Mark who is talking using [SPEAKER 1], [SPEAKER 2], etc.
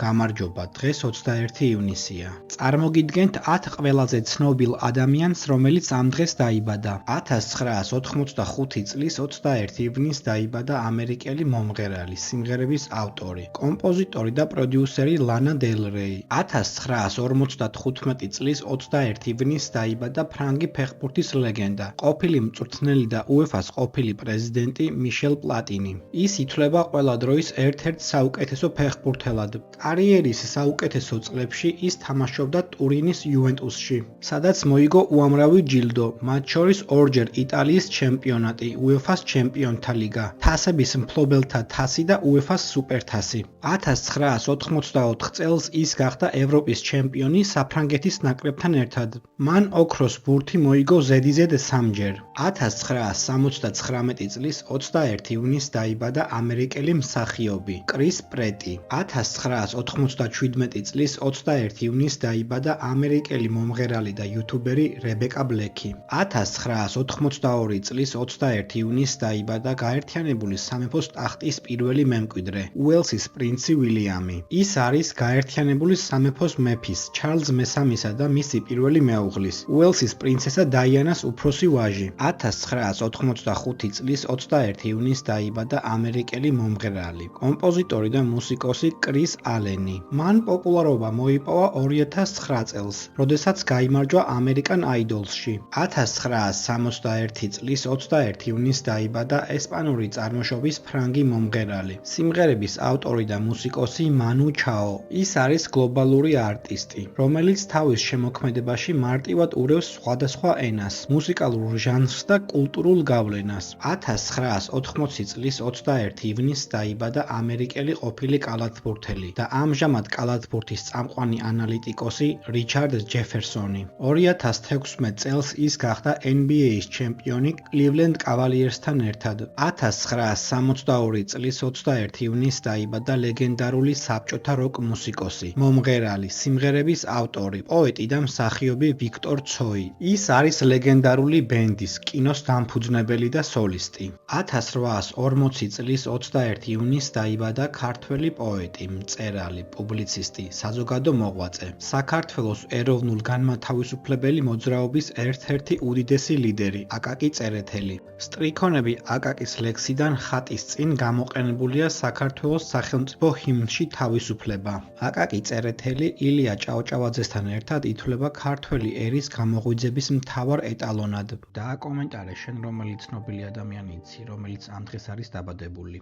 [SPEAKER 1] გამარჯობა, დღეს 21 ივნისია. წარმოგიდგენთ 10 ყველაზე ცნობილ ადამიანს, რომელიც ამ დღეს დაიბადა. 1985 წლის 21 ივნისს დაიბადა ამერიკელი მომღერალი, სიმღერების ავტორი, კომპოზიტორი და პროდიუსერი ლანა დელ რეი. 1955 წლის 21 ივნისს დაიბადა ფრანგი ფეხბურთის ლეგენდა, ყოფილი მწვრთნელი და UEFA-ს ყოფილი პრეზიდენტი მიშელ პლატინი. ის ითვლება ყველა დროის ერთ-ერთ საუკეთესო ფეხბურთელად. კარიერის საუკეთესო წლებში ის თამაშობდა ტურინის იუვენტუსში, სადაც მოიგო უამრავი ჯილდო, მათ შორის ორჯერ იტალიის ჩემპიონატი, UEFA-ს ჩემპიონთა ლიგა, თასების მფლობელთა თასი და UEFA-ს სუპერთასი. 1984 წელს ის გახდა ევროპის ჩემპიონი საფრანგეთის ნაკრებთან ერთად. მან ოქროს ბურთი მოიგო ზედიზედ 3-ჯერ. 1979 წლის 21 ივნისს დაიბადა ამერიკელი მსახიობი კრის პრეტი. 1997 წლის 21 ივნისს დაიბადა ამერიკელი მომღერალი და იუთუბერი რებეკა ბლექი. 1982 წლის 21 ივნისს დაიბადა გაერთიანებული სამეფოს ტახტის პირველი მემკვიდრე, უელსის პრინცი ვილიამი. ის არის გაერთიანებული სამეფოს მეფის, ჩარლზ მესამისა და მისი პირველი მეუღლის, უელსის პრინცესა დაიანას უფროსი ვაჟი. 1985 წლის 21 ივნისს დაიბადა ამერიკელი მომღერალი, კომპოზიტორი და მუსიკოსი კრის ალენი. მან პოპულარობა მოიპოვა 2009 წელს, როდესაც გაიმარჯვა ამერიკან აიდოლსში. 1961 წლის 21 ივნისს დაიბადა ესპანური წარმოშობის ფრანგი მომღერალი, სიმღერების ავტორი და მუსიკოსი მანუ ჩაო. ის არის გლობალური არტისტი, რომელიც თავის შემოქმედებაში მარტივად ურევს სხვადასხვა ენას, მუსიკალურ ჟანრს და კულტურულ გავლენას. 1980 წლის 21 ივნისს დაიბადა ამერიკელი ყოფილი კალათბურთელი და ამჟამად კალათბურთის წამყვანი ანალიტიკოსი რიჩარდ ჯეფერსონი. 2016 წელს ის გახდა NBA-ის ჩემპიონი კლივლენდ კავალიერსთან ერთად. 1962 წლის 21 ივნისს დაიბადა ლეგენდარული საბჭოთა როკ მუსიკოსი, მომღერალი, სიმღერების ავტორი, პოეტი და მსახიობი ვიქტორ ცოი. ის არის ლეგენდარული ბენდის, კინოს დამფუძნებელი და სოლისტი. 1840 წლის 21 ივნისს დაიბადა ქართველი პოეტი, მწერალი, პუბლიცისტი, საზოგადო მოღვაწე, საქართველოს ეროვნულ-განმათავისუფლებელი მოძრაობის ერთ-ერთი უდიდესი ლიდერი, აკაკი წერეთელი. სტრიქონები აკაკის ლექსიდან ხატის წინ გამოყენებულია საქართველოს სახელმწიფო ჰიმნში თავისუფლება. აკაკი წერეთელი ილია ჭავჭავაძესთან ერთად ითვლება ქართველი ერის გამოღვიძების მთავარ ეტალონად. დააკომენტარე შენ რომელი ცნობილი ადამიანი იცი, რომელიც ამ დღეს არის დაბადებული.